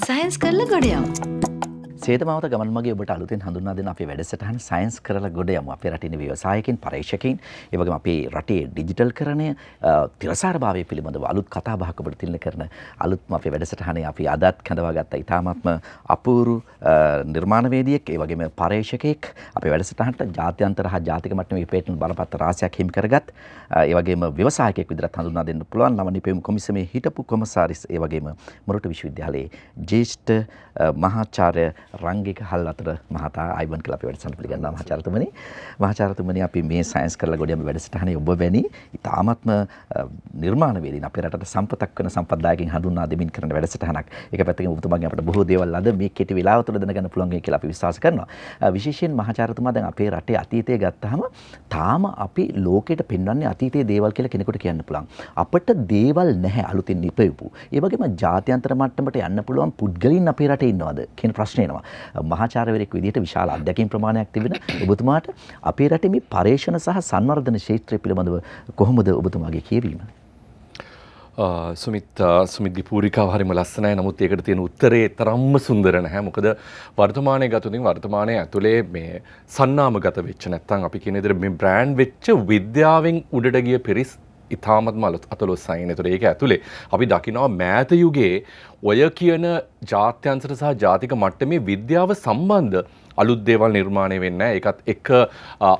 Science කරලා ගොඩ යමු. සේතමාවත ගමන් මගේ ඔබට අලුතෙන් හඳුන්වා දෙන අපේ වැඩසටහන සයන්ස් කරලා ගොඩ යමු. අපේ රටේ ඉන්න ව්‍යවසායකින් පරීක්ෂකයින් ඒ වගේම අපේ රටේ ඩිජිටල්කරණය තිරසාරභාවය පිළිබඳව අලුත් කතා බහක් ඔබට තිළින කරන අලුත්ම අපේ වැඩසටහනේ අපි අදත් කැඳවාගත්ත ඉතාමත්ම අපූර්ව නිර්මාණවේදියෙක් ඒ වගේම පරීක්ෂකයෙක් අපේ වැඩසටහනට ජාත්‍යන්තර හා ජාතික මට්ටමේ පේටන්ට් බලපත්‍ර රාශියක් හිමි කරගත් ඒ වගේම ව්‍යවසායකයෙක් විදිහට හඳුන්වා දෙන්න පුළුවන් නව නිපැයුම් කොමිසමේ හිටපු කොමසාරිස් ඒ වගේම මොරටු විශ්වවිද්‍යාලයේ ජ්‍යෙෂ්ඨ මහාචාර්ය රංගික හල්වතර මහතා ආයිබන් කියලා අපි වැඩසටහන පිළිගන්නවා මහාචාර්යතුමනි. මහාචාර්යතුමනි අපි මේ සයන්ස් කරලා ගොඩ යමු වැඩසටහනේ ඔබ වැනි ඉතාමත්ම නිර්මාණවේදීන් අපේ රටට සම්පතක් වෙන සම්පත්දායකින් හඳුන්වා දෙමින් කරන වැඩසටහනක්. ඒක පැත්තකින් ඔබතුමාගෙන් අපිට බොහෝ දේවල් අද මේ කෙටි වෙලාව තුළ දැනගන්න පුළුවන් වෙයි කියලා අපි විශ්වාස කරනවා. විශේෂයෙන් මහාචාර්යතුමා දැන් අපේ රටේ අතීතය ගත්තාම තාම අපි ලෝකෙට පෙන්වන්නේ අතීතයේ දේවල් කියලා කෙනෙකුට කියන්න පුළුවන්. අපිට දේවල් නැහැ අලුතින් නිපැයපු. ඒ වගේම ජාත්‍යන්තර මට්ටමට යන්න පුළුවන් පුද්ගලයන් අපේ රටේ ඉන්නවද කියන ප්‍රශ්නේ එනවා. මහාචාර්යවරයෙක් විදිහට විශාල අධ්‍යක්ෂ ප්‍රමාණයක් තිබෙන ඔබතුමාට අපේ රටේ මේ පරීක්ෂණ සහ සංවර්ධන ක්ෂේත්‍රය පිළිබඳව කොහොමද ඔබතුමාගේ කියවීම? සුමිත්ගේ පූරිකාව හරිම ලස්සනයි. නමුත් ඒකට තියෙන උත්තරේ තරම්ම සුන්දර නැහැ. මොකද වර්තමානයේ ගතුතින් වර්තමානයේ ඇතුලේ මේ සන්නාමගත වෙච්ච නැත්නම් අපි කියන විදිහට මේ බ්‍රෑන්ඩ් වෙච්ච විද්‍යාවෙන් උඩට ගිය පිරිස් ඉතාමත්ම අතලොස්සයින්. ඒතර ඒක ඇතුලේ අපි දකිනවා මෑත යුගයේ ඔය කියන ජාත්‍යන්තර සහ ජාතික මට්ටමේ විද්‍යාව සම්බන්ධ අලුත් දේවල් නිර්මාණය වෙන්නේ නැහැ. ඒකත් එක්ක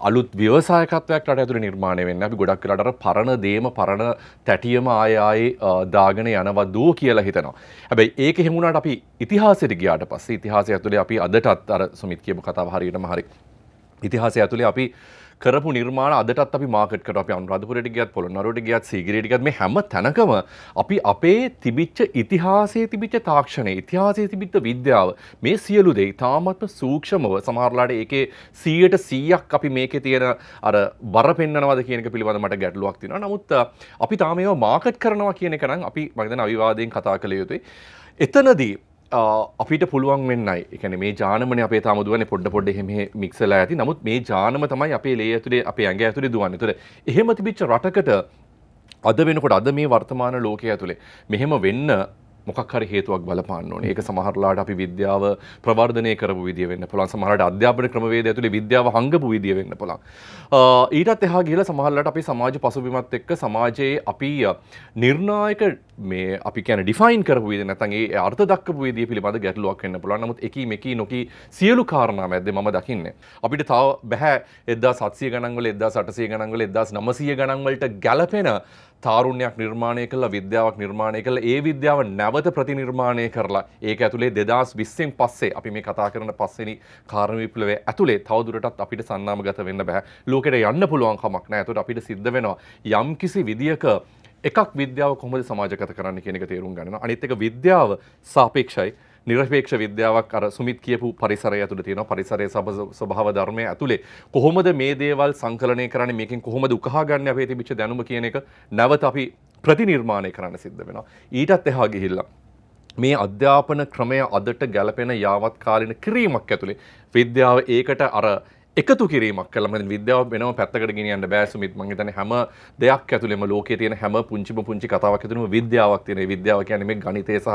අලුත් ව්‍යවසායකත්වයක් රට ඇතුලේ නිර්මාණය වෙන්නේ නැහැ. අපි ගොඩක් වෙලාට අර පරණ දේම පරණ තැටියම ආයේ දාගෙන යනවදෝ කියලා හිතනවා. හැබැයි ඒක එහෙම වුණාට අපි ඉතිහාසයට ගියාට පස්සේ ඉතිහාසය ඇතුලේ අපි අදටත් අර සුමිත් කියපු කතාව හරියටම හරි. ඉතිහාසය ඇතුලේ අපි කරපු නිර්මාණ අදටත් අපි මාකට් කරනවා. අපි අනුරාධපුරයට ගියත් පොළොන්නරුවට ගියත් සීගිරියට ගියත් මේ හැම තැනකම අපි අපේ තිබිච්ච ඉතිහාසයේ තිබිච්ච තාක්ෂණය, ඉතිහාසයේ තිබිච්ච විද්‍යාව මේ සියලු දේ තාමත්ම සූක්ෂමව සමහරලාට ඒකේ 100%ක් අපි මේකේ තියෙන අර බර පෙන්නනවද කියන එක පිළිබඳව මට ගැටලුවක් තියෙනවා. නමුත් අපි තාම ඒවා මාකට් කරනවා කියන එක නම් අපි මම හිතන්නේ අවිවාදයෙන් කතා කළ යුතුයි. එතනදී අපිට පුළුවන් වෙන්නයි. ඒ කියන්නේ මේ ජානමනේ අපේ තාම දුවන්නේ පොඩ එහෙම මික්සලා ඇති. නමුත් මේ ජානම තමයි අපේ ලේ ඇතුලේ අපේ ඇඟ ඇතුලේ දුවන්නේ. ඒතර එහෙම තිබිච්ච රටකට අද වෙනකොට අද මේ වර්තමාන ලෝකයේ ඇතුලේ මෙහෙම වෙන්න මොකක් හරි හේතුවක් බලපාන්න ඕනේ. ඒක සමහරලාට අපි විද්‍යාව ප්‍රවර්ධනය කරපු විදිය වෙන්න පුළුවන්. සමහරලාට අධ්‍යාපන ක්‍රමවේදය ඇතුලේ විද්‍යාව හංගපු විදිය වෙන්න පුළුවන්. ඊටත් එහා ගිහලා සමහරලාට අපි සමාජ පසුබිමත් එක්ක සමාජයේ අපි නිර්ණායක මේ අපි කියන්නේ ඩිෆයින් කරපු විදිය නැත්නම් ඒ අර්ථ දක්වපු විදිය පිළිබඳ ගැටලුවක් වෙන්න පුළුවන්. නමුත් එකී මෙකී නොකී සියලු කාරණා මැද්දේ මම දකින්නේ අපිට තව බෑ 1700 ගණන් වල 1800 ගණන් වල 1900 ගණන් වලට ගැලපෙන තාරුණ්‍යයක් නිර්මාණය කළා, විද්‍යාවක් නිර්මාණය කළා. ඒ විද්‍යාව නැවත ප්‍රතිනිර්මාණය කරලා ඒක ඇතුලේ 2020න් පස්සේ අපි මේ කතා කරන පස්වෙනි කාර්ය විප්ලවයේ ඇතුලේ තවදුරටත් අපිට සන්නාමගත වෙන්න බෑ. ලෝකෙට යන්න පුළුවන් කමක් නැහැ. ඒකට අපිට සිද්ධ වෙනවා යම්කිසි විදියක එකක් විද්‍යාව කොහොමද සමාජගත කරන්න කියන එක තේරුම් ගන්නවා. අනිත් එක විද්‍යාව සාපේක්ෂයි. නිරපේක්ෂ විද්‍යාවක් අර සුමිත් කියපු පරිසරය ඇතුළේ තියෙනවා. පරිසරයේ ස්වභාව ධර්මයේ ඇතුළේ කොහොමද මේ දේවල් සංකලනය කරන්නේ, මේකෙන් කොහොමද උකහා ගන්න අපේ තිබිච්ච දැනුම කියන එක නැවත අපි ප්‍රතිනිර්මාණය කරන්න සිද්ධ වෙනවා. ඊටත් එහා ගිහිල්ලා මේ අධ්‍යාපන ක්‍රමය අදට ගැලපෙන යාවත් කාලින කිරීමක් ඇතුළේ විද්‍යාව ඒකට අර එකතු කිරීමක් කළා. මම විද්‍යාව වෙනම පැත්තකට ගෙනියන්න බෑ සුමිත්. මම හිතන්නේ හැම දෙයක් ඇතුළේම ලෝකයේ තියෙන හැම පුංචි කතාවක් ඇතුළේම විද්‍යාවක් තියෙනවා. විද්‍යාව කියන්නේ මේ ගණිතය සහ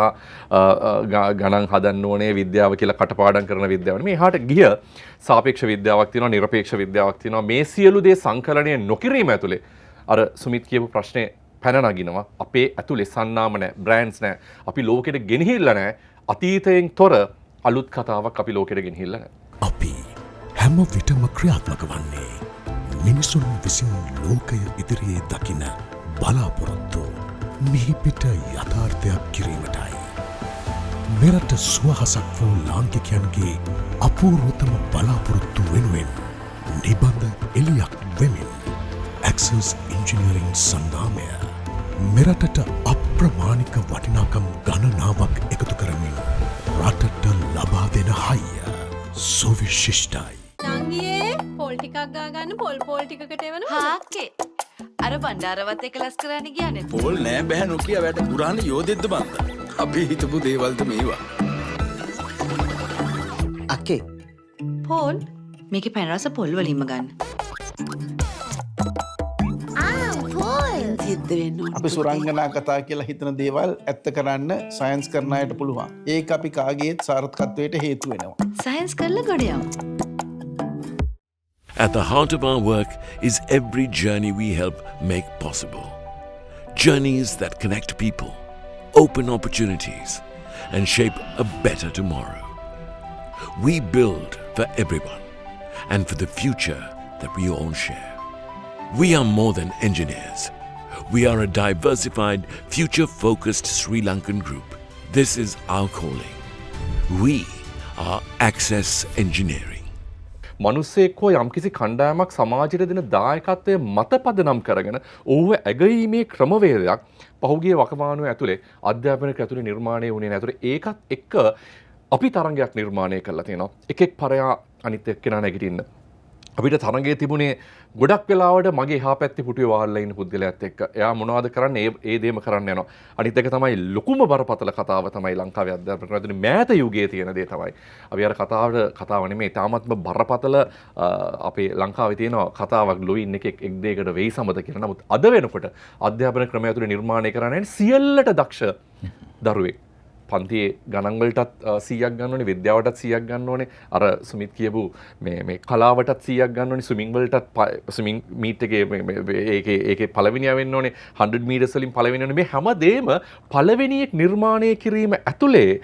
ගණන් හදන්න ඕනේ විද්‍යාව කියලා කටපාඩම් කරන විද්‍යාව. මේ එහාට ගිය සාපේක්ෂ විද්‍යාවක් තියෙනවා, නිරපේක්ෂ විද්‍යාවක් තියෙනවා. මේ සියලු දේ සංකලනය නොකිරීම ඇතුළේ අර සුමිත් කියපු ප්‍රශ්නේ පැන නගිනවා. අපේ ඇතුලේ සන්නාම නැහැ, බ්‍රෑන්ඩ්ස් නැහැ. අපි ලෝකෙට ගෙනහිල්ලා නැහැ. අතීතයෙන් තොර අලුත් කතාවක් අපි ලෝකෙට ගෙනහිල්ලා නැහැ. අපි හැම විටම ක්‍රියාත්මක වන්නේ මිනිසුන් විසින් ලෝකය ඉදිරියේ දකින බලාපොරොත්තු මිහිපිට යථාර්ථයක් කිරීමටයි. මෙරට සුවහසක් වූ ලාංකිකයන්ගේ අපූර්වතම බලාපොරොත්තු වෙනුවෙන් නිබඳ එලියක් වෙමින් ඇක්සස් ඉංජිනීරිං සන්නාමය මෙරටට අප්‍රමාණික වටිනාකම් ගණනාවක් එකතු කරමින් රටට ලබා දෙන හයිය සුවිශිෂ්ටයි. නංගියේ පොල් ටිකක් ගා ගන්න පොල් ටිකකට එවනවා. හාක්කේ. අර බණ්ඩාරවත් එක ලස් කරන්න ගියානේ. පොල් නෑ බෑ නොකිය වැඩ පුරාණ යෝදෙද්ද බන්ද. අපි හිතපු දේවල්ද මේවා. අක්කේ. පොල් මේකේ පැන රස පොල් වලින්ම ගන්න. පොල් සිද්ධ වෙන්න ඕන. අපි සුරංගනා කතා කියලා හිතන දේවල් ඇත්ත කරන්න සයන්ස් කරන අයට පුළුවන්. ඒක අපි කාගේත් සාර්ථකත්වයට හේතු වෙනවා. සයන්ස් කරලා ගොඩ යමු. At the heart of our work is every journey we help make possible. Journeys that connect people, open opportunities, and shape a better tomorrow. We build for everyone and for the future that we all share. We are more than engineers. We are a diversified, future-focused Sri Lankan group. This is our calling. We are Access Engineering. මනුස්සයෙක් හෝ යම්කිසි කණ්ඩායමක් සමාජයට දෙන දායකත්වය මත පදනම් කරගෙන ඔහුව ඇගීමේ ක්‍රමවේදයක් පහුගිය වකවානුව ඇතුලේ අධ්‍යාපනයක ඇතුලේ නිර්මාණය වුණේ නැතුව ඒකත් එක්ක අපි තරංගයක් නිර්මාණය කරලා තියෙනවා. එකෙක් පරයා අනිත් එක්කෙනා නැගිටින්න. අපිට තරංගයේ තිබුණේ ගොඩක් වෙලාවට මගේ එහා පැත්තේ පුටුවේ වහලා ඉන්න පුද්ගලයාත් එක්ක. එයා මොනවද කරන්නේ? ඒ දේම කරන්න යනවා. අනිත් එක තමයි ලොකුම බරපතල කතාව තමයි ලංකාවේ අධ්‍යාපන ක්‍රමයේ මෑත යුගයේ තියෙන දේ තමයි. අපි අර කතාව නෙමෙයි තාමත්ම බරපතල අපේ ලංකාවේ තියෙන කතාවක් ලොයින් එකෙක් එක් දෙයකට වෙයි සමත කියලා. නමුත් අද වෙනකොට අධ්‍යාපන ක්‍රමය ඇතුලේ නිර්මාණය කරන්නේ සියල්ලට දක්ෂ දරුවෙක්. පන්තියේ ගණන් වලටත් 100ක් ගන්න ඕනේ, විද්‍යාවටත් 100ක් ගන්න ඕනේ. අර සුමිත් කියපු මේ කලාවටත් 100ක් ගන්න ඕනේ, ස්විමින් වලටත් ස්විමින් මීට් එකේ ඒකේ පළවෙනියා වෙන්න ඕනේ, 100 මීටර්ස් වලින් පළවෙනි වෙන්න. මේ හැමදේම පළවෙනියෙක් නිර්මාණය කිරීම ඇතුලේ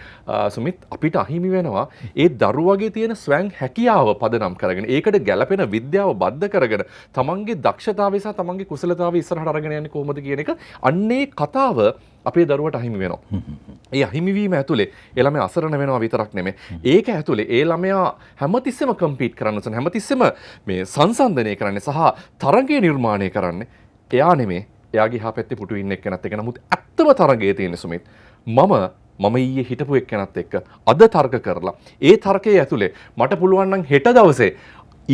සුමිත් අපිට අහිමි වෙනවා ඒ දරුවගේ තියෙන ස්වයං හැකියාව පදනම් කරගෙන ඒකට ගැළපෙන විද්‍යාව බද්ධ කරගෙන තමන්ගේ දක්ෂතාවය සහ තමන්ගේ කුසලතාවය ඉස්සරහට අරගෙන යන්නේ කොහොමද කියන එක අන්නේ කතාව අපේ දරුවට අහිමි වෙනවා. ඒ අහිමිවීම ඇතුලේ ඒ ළමයා අසරණ වෙනවා විතරක් නෙමෙයි. ඒක ඇතුලේ ඒ ළමයා හැමතිස්සෙම කම්පීට් කරන්න ඕන. හැමතිස්සෙම මේ සංසන්දනය කරන්නේ සහ තරඟය නිර්මාණය කරන්නේ එයා නෙමෙයි. එයාගේ එහා පැත්තේ පුටු ඉන්න එක්කෙනත් එක. නමුත් ඇත්තම තරඟයේ තියෙන සුමිත් මම ඊයේ හිටපු එක්කෙනත් එක්ක අද තර්ක කරලා ඒ තර්කයේ ඇතුලේ මට පුළුවන් නම් හෙට දවසේ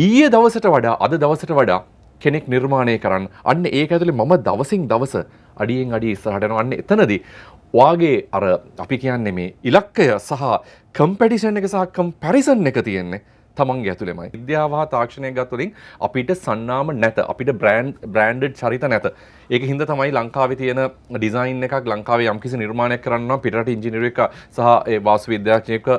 ඊයේ දවසට වඩා අද දවසට වඩා කෙනෙක් නිර්මාණය කරන්න. අන්න ඒක ඇතුලේ මම දවසින් දවස අඩියෙන් අඩිය ඉස්සරහට යනවා. අන්න එතනදී වාගේ අර අපි කියන්නේ මේ ඉලක්කය සහ කම්පිටිෂන් එක සහ කම්පැරිසන් එක තියෙන්නේ තමන්ගේ ඇතුළෙමයි. විද්‍යාව හා තාක්ෂණය ගත්තොතින් අපිට සන්නාම නැත. අපිට බ්‍රෑන්ඩඩ් චරිත නැත. ඒක හින්දා තමයි ලංකාවේ තියෙන ඩිසයින් එකක් ලංකාවේ යම්කිසි නිර්මාණයක් කරන්න නම් පිටරට ඉංජිනේරුවෙක් සහ ඒ වාස්තු විද්‍යාඥයෙක්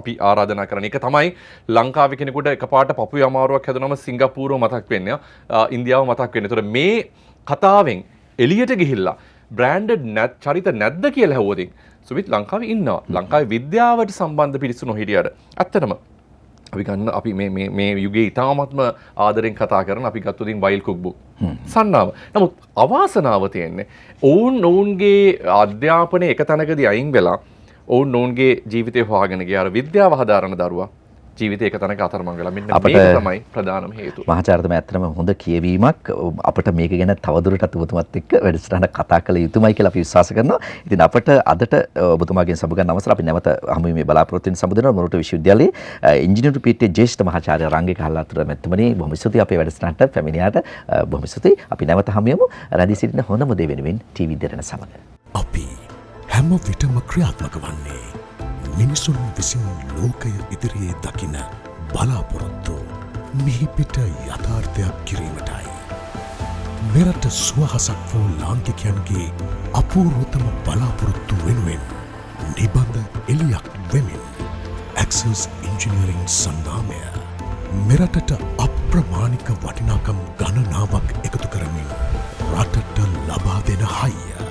අපි ආරාධනා කරන එක තමයි ලංකාවේ කෙනෙකුට එකපාරට පපුවේ අමාරුවක් හැදුනම සිංගප්පූරුව මතක් වෙන්නේ. ඉන්දියාව මතක් වෙන්නේ. ඒතකොට මේ කතාවෙන් එළියට ගිහිල්ලා බ්‍රෑන්ඩඩ් චරිත නැද්ද කියලා ඇහුවොතින් සුමිත් ලංකාවේ ඉන්නවා. ලංකාවේ විද්‍යාවට සම්බන්ධ පිරිසු නොහිටියට. ඇත්තටම අපි ගන්න අපි මේ යුගයේ ඉතාමත්ම ආදරෙන් කතා කරන අපි ගත්තොතින් වයිල් කුක්බු සන්නාව. නමුත් අවාසනාව තියෙන්නේ ඔවුන්ගේ අධ්‍යාපනයේ එක තැනකදී අයින් වෙලා ඔවුන්ගේ ජීවිතය හොයාගෙන ගිය අර විද්‍යාව හදාරන දරුවා ජීවිතය එක තැනක අතරමං වෙලා. මෙන්න මේක තමයි ප්‍රධානම හේතුව. මහාචාර්යතුමා ඇත්තටම හොඳ කියවීමක් අපිට මේක ගැන තවදුරටත් ඔබතුමාත් එක්ක වැඩසටහන කතා කළ යුතුමයි කියලා අපි විශ්වාස කරනවා. ඉතින් අපිට අදට ඔබතුමාගෙන් සමු ගන්න අවසර අපි නැවත හමු වීමේ බලාපොරොත්තු වෙන සම්බන්ධ වෙනවා මොරටු විශ්වවිද්‍යාලයේ ඉංජිනේරු පීඨයේ ජ්‍යෙෂ්ඨ මහාචාර්ය රංගික හල්ලාතුර මැතිතුමනි බොහොම ස්තුතියි අපේ වැඩසටහනට පැමිණියාට. බොහොම ස්තුතියි. අපි නැවත හමු යමු. රැඳී සිටින හොඳම දේ වෙනුවෙන් ටීවී දෙරණ සමග. අපි හැම විටම ක්‍රියාත්මක වන්නේ මිනිසුන් විසින් ලෝකය ඉදිරියේ දකින බලාපොරොත්තු මිහිපිට යථාර්ථයක් කිරීමටයි. මෙරට සුවහසක් වූ ලාංකිකයන්ගේ අපූර්වතම බලාපොරොත්තු වෙනුවෙන් නිබඳ එලියක් වෙමින් Access Engineering සන්නාමය මෙරටට අප්‍රමාණික වටිනාකම් ගණනාවක් එකතු කරමින් රටට ලබා දෙන හයිය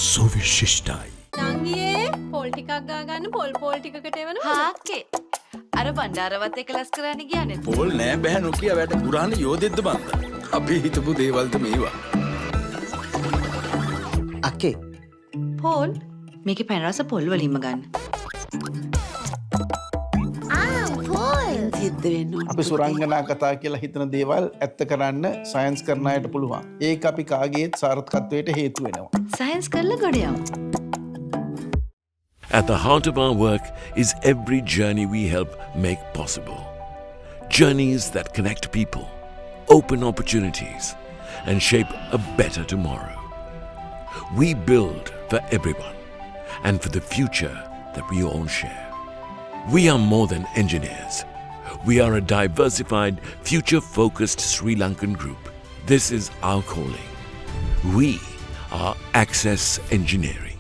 සුවිශිෂ්ටයි. නංගියේ පොල් ටිකක් ගාගන්න පොල් ටිකකට එවනවා. හාකේ අර බණ්ඩාරවත් එක ලස් කරන්න ගියානේ. පෝල් නෑ බෑ නොකිය වැඩ පුරාණ යෝදෙද්ද බන්ද. අපි හිතපු දේවල්ද මේවා. අකේ පෝල් මේකේ පැන රස පොල් වලින්ම ගන්න. සිද්ධ වෙන්න ඕන. අපි සුරංගනා කතා කියලා හිතන දේවල් ඇත්ත කරන්න සයන්ස් කරන අයට පුළුවන්. ඒක අපි කාගේත් සාර්ථකත්වයට හේතු වෙනවා. සයන්ස් කරලා ගොඩ යමු. At the heart of our work is every journey we help make possible. Journeys that connect people, open opportunities, and shape a better tomorrow. We build for everyone and for the future that we all share. We are more than engineers. We are a diversified, future-focused Sri Lankan group. This is our calling. We are access engineering.